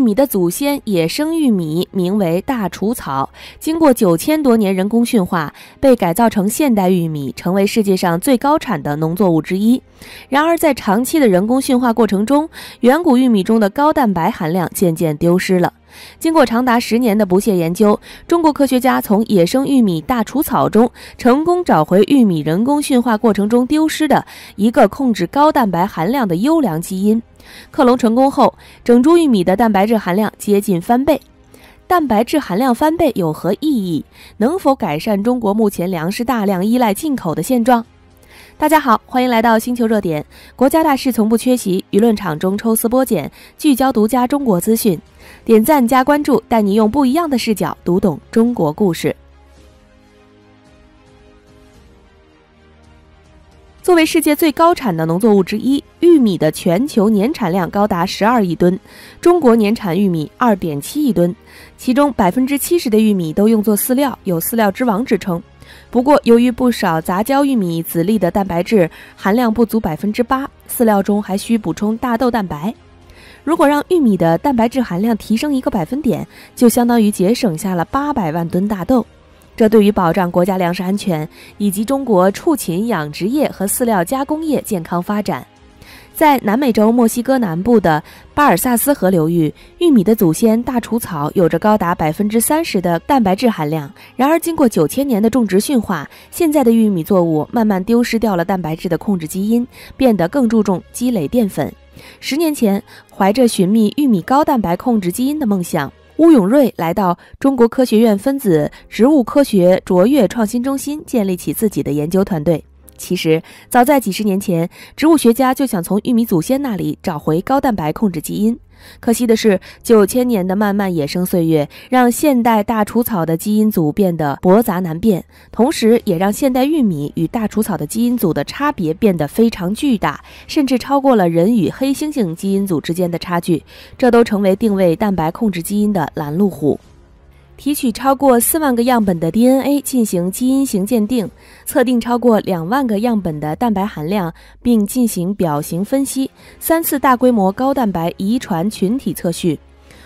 米的祖先野生玉米名为大除草，经过9000多年人工驯化，被改造成现代玉米，成为世界上最高产的农作物之一。然而，在长期的人工驯化过程中，远古玉米中的高蛋白含量渐渐丢失了。经过长达10年的不懈研究，中国科学家从野生玉米大除草中成功找回玉米人工驯化过程中丢失的一个控制高蛋白含量的优良基因。克隆成功后，整株玉米的蛋白质含量接近翻倍。蛋白质含量翻倍有何意义？能否改善中国目前粮食大量依赖进口的现状？大家好，欢迎来到星球热点，国家大事从不缺席，舆论场中抽丝剥茧，聚焦独家中国资讯。点赞加关注，带你用不一样的视角读懂中国故事。作为世界最高产的农作物之一，玉米的全球年产量高达12亿吨，中国年产玉米2.7亿吨，其中70%的玉米都用作饲料，有饲料之王之称。不过，由于不少杂交玉米籽粒的蛋白质含量不足8%，饲料中还需补充大豆蛋白。如果让玉米的蛋白质含量提升1个百分点，就相当于节省下了800万吨大豆。这对于保障国家粮食安全以及中国畜禽养殖业和饲料加工业健康发展。在南美洲墨西哥南部的巴尔萨斯河流域，玉米的祖先大除草有着高达30%的蛋白质含量。然而，经过9000年的种植驯化，现在的玉米作物慢慢丢失掉了蛋白质的控制基因，变得更注重积累淀粉。10年前，怀着寻觅玉米高蛋白控制基因的梦想，邬永瑞来到中国科学院分子植物科学卓越创新中心，建立起自己的研究团队。其实，早在几十年前，植物学家就想从玉米祖先那里找回高蛋白控制基因。可惜的是，9000年的漫漫野生岁月，让现代大除草的基因组变得驳杂难辨，同时也让现代玉米与大除草的基因组的差别变得非常巨大，甚至超过了人与黑猩猩基因组之间的差距，这都成为定位蛋白控制基因的拦路虎。提取超过4万个样本的 DNA 进行基因型鉴定，测定超过2万个样本的蛋白含量，并进行表型分析，3次大规模高蛋白遗传群体测序。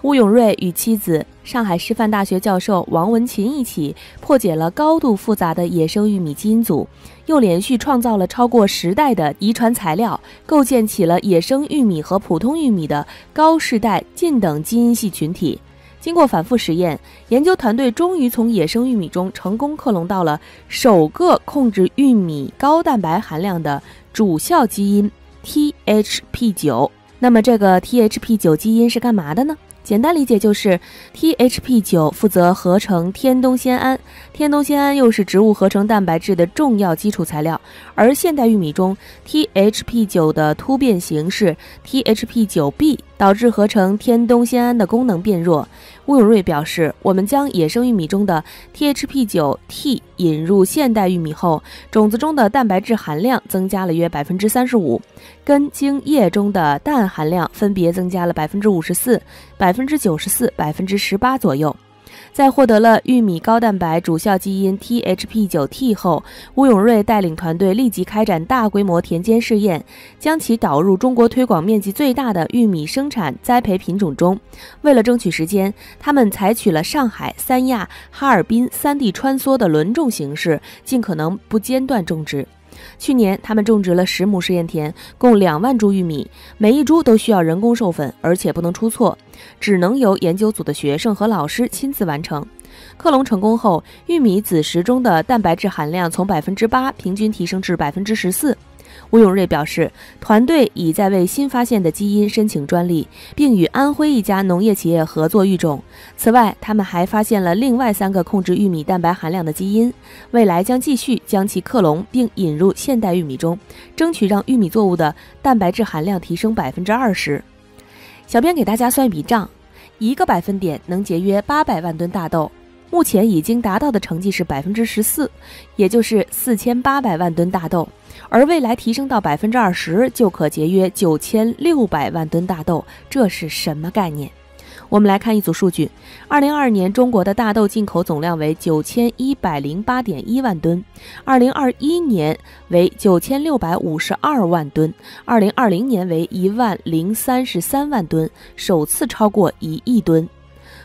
邬永瑞与妻子上海师范大学教授王文琴一起破解了高度复杂的野生玉米基因组，又连续创造了超过10代的遗传材料，构建起了野生玉米和普通玉米的高世代近等基因系群体。经过反复实验，研究团队终于从野生玉米中成功克隆到了首个控制玉米高蛋白含量的主效基因 THP9。那么这个 THP9 基因是干嘛的呢？简单理解就是 THP9 负责合成天冬酰胺，天冬酰胺又是植物合成蛋白质的重要基础材料，而现代玉米中 THP9 的突变形式 THP9B 导致合成天冬酰胺的功能变弱。邬永瑞表示，我们将野生玉米中的 THP9T 引入现代玉米后，种子中的蛋白质含量增加了约 35%， 根茎叶中的氮含量分别增加了 54%、94%、18% 左右。在获得了玉米高蛋白主效基因 THP9T 后，邬永瑞带领团队立即开展大规模田间试验，将其导入中国推广面积最大的玉米生产栽培品种中。为了争取时间，他们采取了上海、三亚、哈尔滨3地穿梭的轮种形式，尽可能不间断种植。去年，他们种植了10亩试验田，共2万株玉米，每一株都需要人工授粉，而且不能出错，只能由研究组的学生和老师亲自完成。克隆成功后，玉米籽实中的蛋白质含量从 8% 平均提升至 14%。邬永瑞表示，团队已在为新发现的基因申请专利，并与安徽一家农业企业合作育种。此外，他们还发现了另外3个控制玉米蛋白含量的基因，未来将继续将其克隆并引入现代玉米中，争取让玉米作物的蛋白质含量提升 20%。小编给大家算一笔账，1个百分点能节约800万吨大豆。目前已经达到的成绩是 14%， 也就是4800万吨大豆，而未来提升到 20%就可节约9600万吨大豆，这是什么概念？我们来看一组数据：2022年中国的大豆进口总量为9108.1万吨，2021年为9652万吨，2020年为10033万吨，首次超过1亿吨。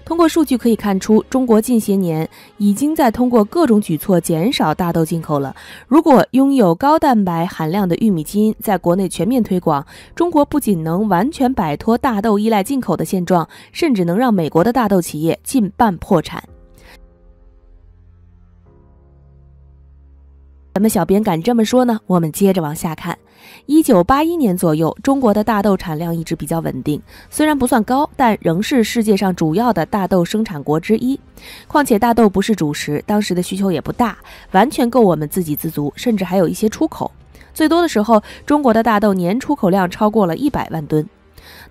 通过数据可以看出，中国近些年已经在通过各种举措减少大豆进口了。如果拥有高蛋白含量的玉米基因在国内全面推广，中国不仅能完全摆脱大豆依赖进口的现状，甚至能让美国的大豆企业近半破产。咱们小编敢这么说呢？我们接着往下看。1981年左右，中国的大豆产量一直比较稳定，虽然不算高，但仍是世界上主要的大豆生产国之一。况且大豆不是主食，当时的需求也不大，完全够我们自给自足，甚至还有一些出口。最多的时候，中国的大豆年出口量超过了100万吨。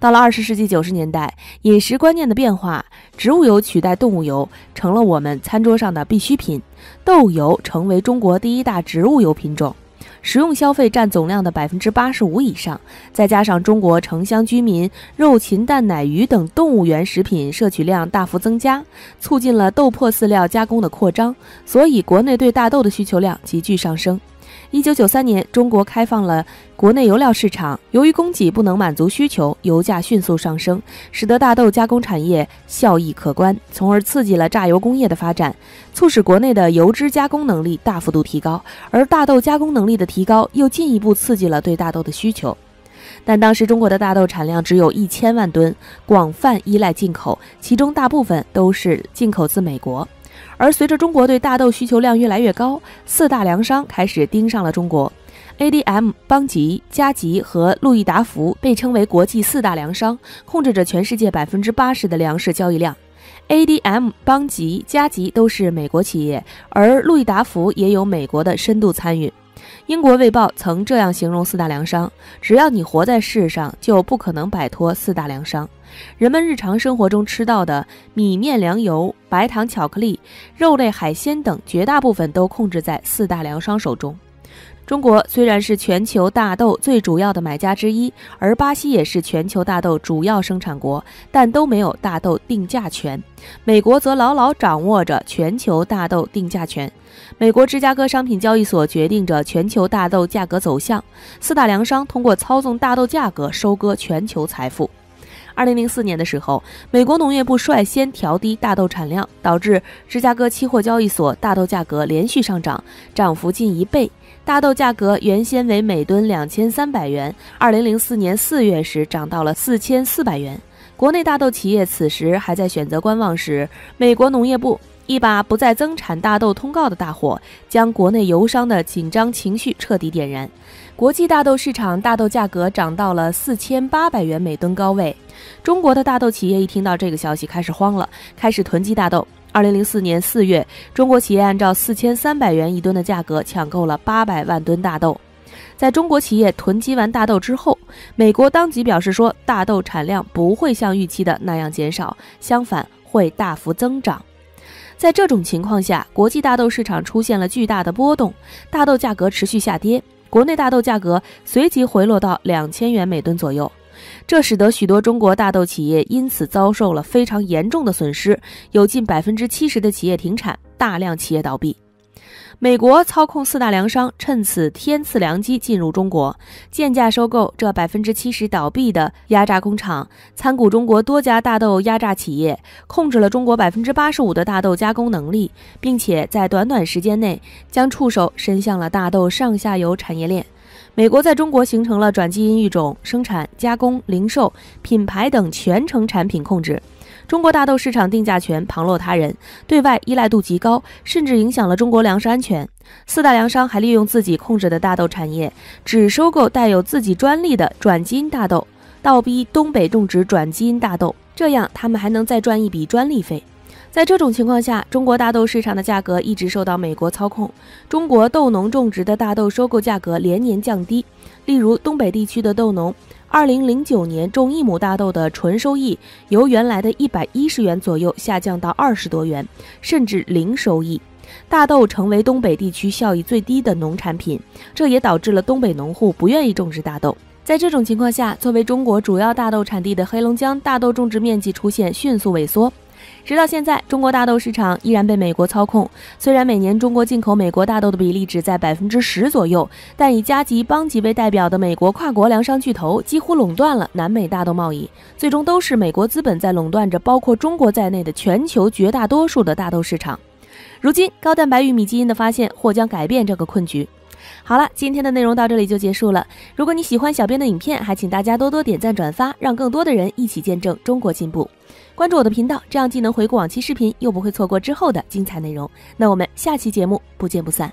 到了20世纪90年代，饮食观念的变化，植物油取代动物油成了我们餐桌上的必需品，豆油成为中国第一大植物油品种，食用消费占总量的85%以上，再加上中国城乡居民肉、禽、蛋、奶、鱼等动物原食品摄取量大幅增加，促进了豆粕饲料加工的扩张，所以国内对大豆的需求量急剧上升。1993年，中国开放了国内油料市场，由于供给不能满足需求，油价迅速上升，使得大豆加工产业效益可观，从而刺激了榨油工业的发展，促使国内的油脂加工能力大幅度提高，而大豆加工能力的提高又进一步刺激了对大豆的需求。但当时中国的大豆产量只有1000万吨，广泛依赖进口，其中大部分都是进口自美国。而随着中国对大豆需求量越来越高，四大粮商开始盯上了中国。ADM、邦吉、加吉和路易达孚被称为国际四大粮商，控制着全世界80%的粮食交易量。ADM、邦吉、加吉都是美国企业，而路易达孚也有美国的深度参与。英国卫报曾这样形容四大粮商：只要你活在世上，就不可能摆脱四大粮商。人们日常生活中吃到的米面粮油、白糖巧克力、肉类海鲜等，绝大部分都控制在四大粮商手中。中国虽然是全球大豆最主要的买家之一，而巴西也是全球大豆主要生产国，但都没有大豆定价权。美国则牢牢掌握着全球大豆定价权。美国芝加哥商品交易所决定着全球大豆价格走向，四大粮商通过操纵大豆价格收割全球财富。2004年的时候，美国农业部率先调低大豆产量，导致芝加哥期货交易所大豆价格连续上涨，涨幅近1倍。大豆价格原先为每吨2300元，2004年4月时涨到了4400元。国内大豆企业此时还在选择观望时，美国农业部一把不再增产大豆通告的大火，将国内油商的紧张情绪彻底点燃。国际大豆市场大豆价格涨到了4800元每吨高位。中国的大豆企业一听到这个消息开始慌了，开始囤积大豆。2004年4月，中国企业按照4300元一吨的价格抢购了800万吨大豆。在中国企业囤积完大豆之后，美国当即表示说，大豆产量不会像预期的那样减少，相反会大幅增长。在这种情况下，国际大豆市场出现了巨大的波动，大豆价格持续下跌，国内大豆价格随即回落到2000元每吨左右。这使得许多中国大豆企业因此遭受了非常严重的损失，有近70%的企业停产，大量企业倒闭。美国操控四大粮商，趁此天赐良机进入中国，贱价收购这70%倒闭的压榨工厂，参股中国多家大豆压榨企业，控制了中国85%的大豆加工能力，并且在短短时间内将触手伸向了大豆上下游产业链。美国在中国形成了转基因育种、生产、加工、零售、品牌等全程产品控制。中国大豆市场定价权旁落他人，对外依赖度极高，甚至影响了中国粮食安全。四大粮商还利用自己控制的大豆产业，只收购带有自己专利的转基因大豆，倒逼东北种植转基因大豆，这样他们还能再赚一笔专利费。在这种情况下，中国大豆市场的价格一直受到美国操控，中国豆农种植的大豆收购价格连年降低。例如东北地区的豆农2009年种1亩大豆的纯收益由原来的110元左右下降到20多元，甚至零收益。大豆成为东北地区效益最低的农产品，这也导致了东北农户不愿意种植大豆。在这种情况下，作为中国主要大豆产地的黑龙江大豆种植面积出现迅速萎缩。直到现在，中国大豆市场依然被美国操控。虽然每年中国进口美国大豆的比例只在10%左右，但以加吉、邦吉为代表的美国跨国粮商巨头几乎垄断了南美大豆贸易，最终都是美国资本在垄断着包括中国在内的全球绝大多数的大豆市场。如今，高蛋白玉米基因的发现或将改变这个困局。好了，今天的内容到这里就结束了。如果你喜欢小编的影片，还请大家多多点赞转发，让更多的人一起见证中国进步。关注我的频道，这样既能回顾往期视频，又不会错过之后的精彩内容。那我们下期节目不见不散。